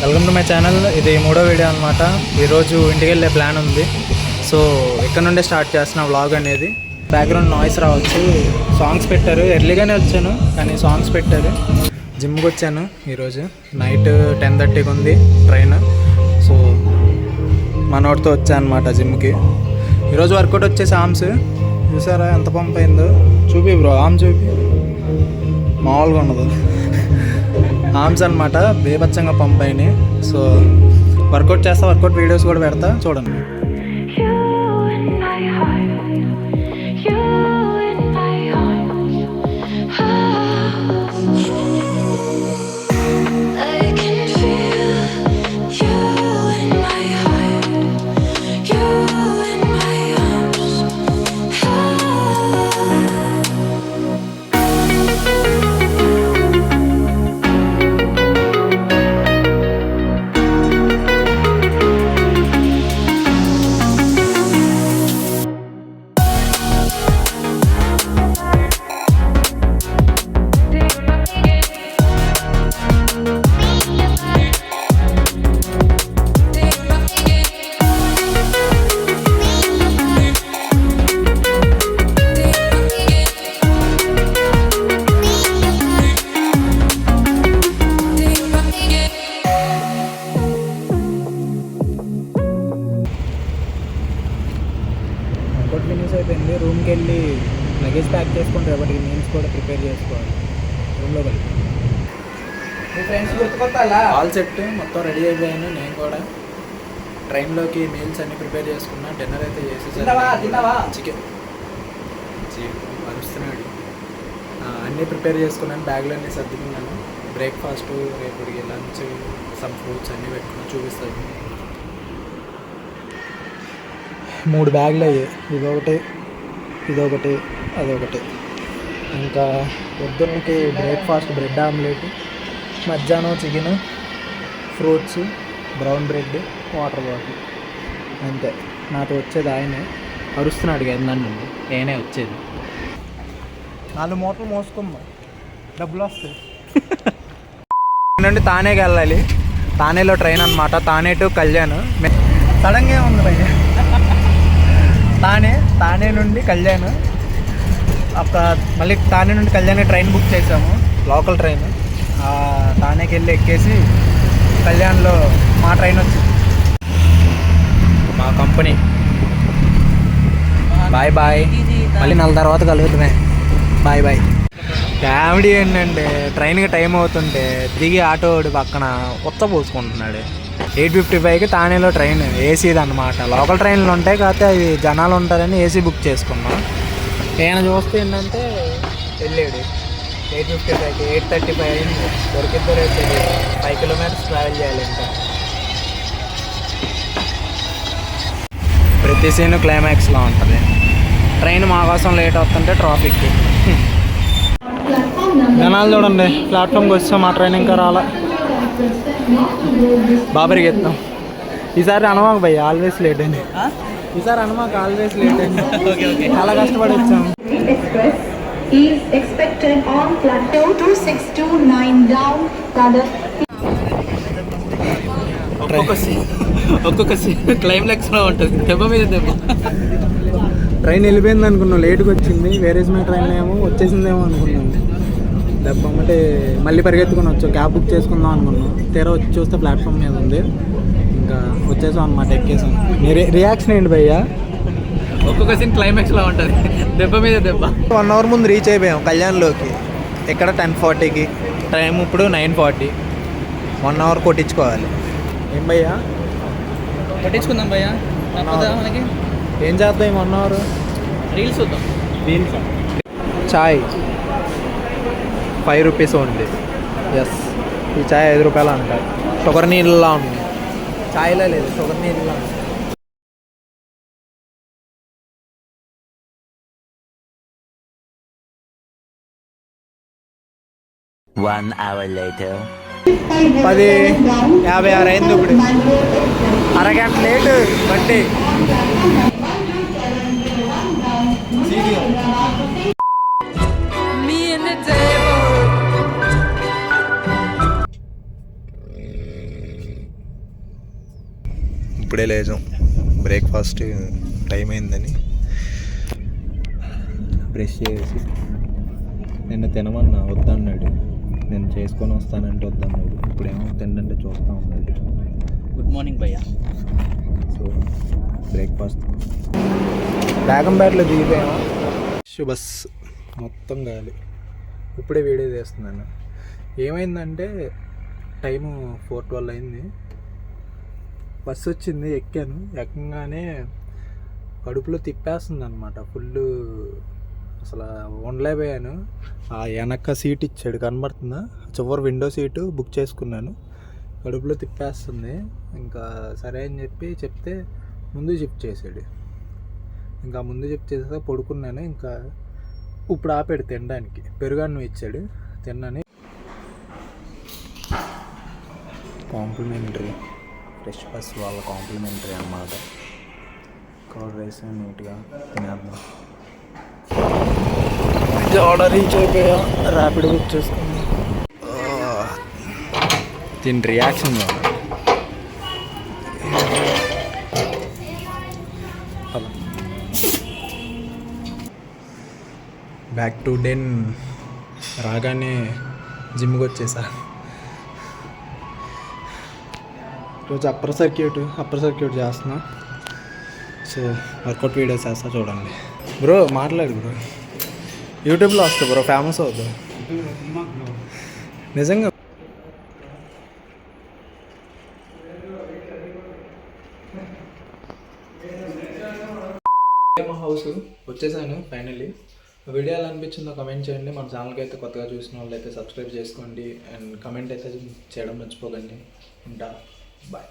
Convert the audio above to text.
Welcome to my channel. ఇది 3వ video అనమాట. ఈరోజు ఇంటికి వెళ్ళే ప్లాన్ ఉంది. సో ఇక్కడ నుండే స్టార్ట్ చేస్తున్న వ్లాగ్ అనేది. బ్యాక్గ్రౌండ్ నాయిస్ రావచ్చు. సాంగ్స్ పెట్టారు. ఎర్లీగానే వచ్చాను కానీ సాంగ్స్ పెట్టారు. జిమ్కి వచ్చాను ఈరోజు. నైట్ 10:30కి ఉంది ట్రైన్. సో మనోడితో వచ్చాను అనమాట జిమ్కి. ఈరోజు వర్కౌట్ వచ్చేసి ఆర్మ్స్ చూసారా ఎంత పంప్ అయిందో. చూపి బ్రో, ఆర్మ్ చూపి. మామూలుగా ఉండదు. ఆర్మ్స్ అనమాట బేబచ్చంగా పంప్ అయినాయి. సో వర్కౌట్ చేస్తా, వర్కౌట్ వీడియోస్ కూడా పెడతా చూడండి. ఫినిష్ అయిపోయింది. రూమ్కి వెళ్ళి లగేజ్ ప్యాక్ చేసుకుంటే రేపటికి మీల్స్ కూడా ప్రిపేర్ చేసుకోవాలి. రూమ్లో కలిపి ఆల్ సెట్ మొత్తం రెడీ అయిపోయాను. నేను కూడా ట్రైన్లోకి మీల్స్ అన్నీ ప్రిపేర్ చేసుకున్నా. డిన్నర్ అయితే చేసేసాను. చికెన్ అరుస్తున్నాడు. అన్నీ ప్రిపేర్ చేసుకున్నాను. బ్యాగ్లో అన్నీ సర్దుకున్నాను. బ్రేక్ఫాస్ట్, రేపటికి లంచ్, సమ్ ఫ్రూట్స్ అన్నీ పెట్టుకుని చూపిస్తాను. 3 బ్యాగులు అయ్యాయి. ఇదొకటి, ఇదొకటి, అదొకటి. ఇంకా పొద్దున్నకి బ్రేక్ఫాస్ట్ బ్రెడ్ ఆమ్లెట్, మధ్యాహ్నం chicken, fruits, brown bread, water bottle. అంతే. నాతో వచ్చేది ఆయనే. అరుస్తున్నాడు కదా నన్ను. నేనే వచ్చేది. 4 మూటలు మోసుకోమ్మా, డబ్బులు వస్తాయి. నుండి తానేకి వెళ్ళాలి. తానేలో ట్రైన్ అనమాట. తానే టు కళ్యాణ్. సడన్గా ఉంది భయ్య. తానే నుండి కళ్యాణ్. మళ్ళీ తానే నుండి కళ్యాణ్ ట్రైన్ బుక్ చేసాము, లోకల్ ట్రైన్. తానేకి వెళ్ళి ఎక్కేసి కళ్యాణ్లో మా ట్రైన్ వచ్చింది. మా కంపెనీ. Bye bye. మళ్ళీ 4 తర్వాత కలుగుతున్నాయి. Bye bye. కామెడీ ఏంటంటే ట్రైన్కి టైం అవుతుంటే దిగి ఆటోడు పక్కన ఉత్త పోసుకుంటున్నాడు. 8:55కి తానేలో ట్రైన్. ఏసీది అనమాట. లోకల్ ట్రైన్లు ఉంటాయి కాకపోతే అవి జనాలు ఉంటారని ఏసీ బుక్ చేసుకున్నాం. నేను చూస్తే ఏంటంటే వెళ్ళాడు 8:55కి. 8:35 అయింది. దొరికిద్దరు అయితే 5 కిలోమీటర్స్ ట్రావెల్ చేయాలి. ఇంకా ప్రతి సీన్ క్లైమాక్స్లో ఉంటుంది. ట్రైన్ మా కోసం లేట్ అవుతుంటే ట్రాఫిక్. జనాలు చూడండి. ప్లాట్ఫామ్కి వచ్చాం. మా ట్రైన్ ఇంకా రాలా. బాబరికి ఎత్తాం. ఈసారి అనమాకు భయ్య ఆల్వేస్ లేట్ అండి. ఈసారి అనమాకు ఆల్వేస్ లేట్ అండి. చాలా కష్టపడి వచ్చాము. ఒక్కొక్క క్లైమాక్స్లో ఉంటుంది. దెబ్బ మీద దెబ్బ. ట్రైన్ వెళ్ళిపోయింది అనుకున్నాం. లేట్గా వచ్చింది. వేరేజ్ మై ట్రైన్ ఏమో వచ్చేసిందేమో అనుకున్నాము. దెబ్బ అంటే మళ్ళీ పరిగెత్తుకుని వచ్చాం. క్యాబ్ బుక్ చేసుకుందాం అనుకున్నాం. తీరా వచ్చి చూస్తే ప్లాట్ఫామ్ మీద ఉంది. ఇంకా వచ్చేసాం అనమాట. ఎక్కేసాం. రియాక్షన్ ఏంటి భయ్యా? ఒక్కొక్క సీన్ క్లైమాక్స్లో ఉంటుంది. దెబ్బ మీద దెబ్బ. 1 అవర్ ముందు రీచ్ అయిపోయాం కళ్యాణ్లోకి. ఇక్కడ 10:40కి. టైం ఇప్పుడు 9:40. 1 అవర్ కొట్టించుకోవాలి. ఏం భయ్యా? పట్టించుకుందాం భయ్యా. మనకి ఏం చేద్దాం ఈ 1 అవర్? రీల్స్ చూద్దాం. రీల్స్. చాయ్ 5 రూపీస్ ఉంది. ఎస్, ఈ చాయ్ 5 రూపాయలు అంటారు. షుగర్ నీళ్ళలా ఉంది. చాయ్లా లేదు, షుగర్ నీళ్ళలా ఉంది. One hour later. 10:56 అయింది. ఇప్పుడు అరగంట లేటు బండి. ఇప్పుడే లేచాం, బ్రేక్ఫాస్ట్ టైం అయిందని. బ్రష్ చేసి నిన్న తినమన్నా వద్దన్నాడు, నేను చేసుకొని వస్తానంటే వద్దన్నాడు. ఇప్పుడేమో తిండంటే చూస్తూ ఉన్నాడు. గుడ్ మార్నింగ్ భయ్యా. సో బ్రేక్ఫాస్ట్ బేగంపేటలో దిగిపోయామా. బస్ మొత్తం గాలి. ఇప్పుడే వీడియో చేస్తున్నాను. ఏమైందంటే టైము 4:12 అయింది. బస్సు వచ్చింది, ఎక్కాను. ఎక్కగానే కడుపులో తిప్పేస్తుంది అనమాట ఫుల్. అసలు ఉండలేకపోయాను. ఆ వెనక సీట్ ఇచ్చాడు, కనబడుతుందా, చివరి విండో సీటు బుక్ చేసుకున్నాను. కడుపులో తిప్పేస్తుంది. ఇంకా సరే అని చెప్తే ముందు షిఫ్ట్ చేసాడు. ఇంకా ముందు షిఫ్ట్ చేసాక పడుకున్నాను. ఇంకా ఇప్పుడు ఆపాడు తినడానికి. పెరుగన్నం ఇచ్చాడు, తిన్నాను. కాంప్లిమెంటరీ ఫ్రెష్ బస్ వాళ్ళ కాంప్లిమెంటరీ అన్నమాట. కవర్ రైస్ నీట్గా తినేద్దాం. ఆర్డర్ రీచ్ అయిపోయా, ర్యాపిడ్ బుక్ చేసుకుని. దీని రియాక్షన్ బ్యాక్ టు డెన్. రాగానే జిమ్కి వచ్చేసా. రోజు అప్పర్ సర్క్యూట్ చేస్తున్నా. సో వర్కౌట్ వీడియోస్ చేస్తా, చూడండి. బ్రో మాట్లాడు బ్రో, యూట్యూబ్లో వస్తా బ్రో, ఫేమస్ అవుతుంది నిజంగా. మా హౌస్ వచ్చేసాను ఫైనల్లీ. వీడియో ఎలా అనిపించిందో కమెంట్ చేయండి. మన ఛానల్కి అయితే కొత్తగా చూసిన వాళ్ళు అయితే సబ్స్క్రైబ్ చేసుకోండి. అండ్ కమెంట్ అయితే చేయడం మర్చిపోకండి. ఉంటా, బాయ్.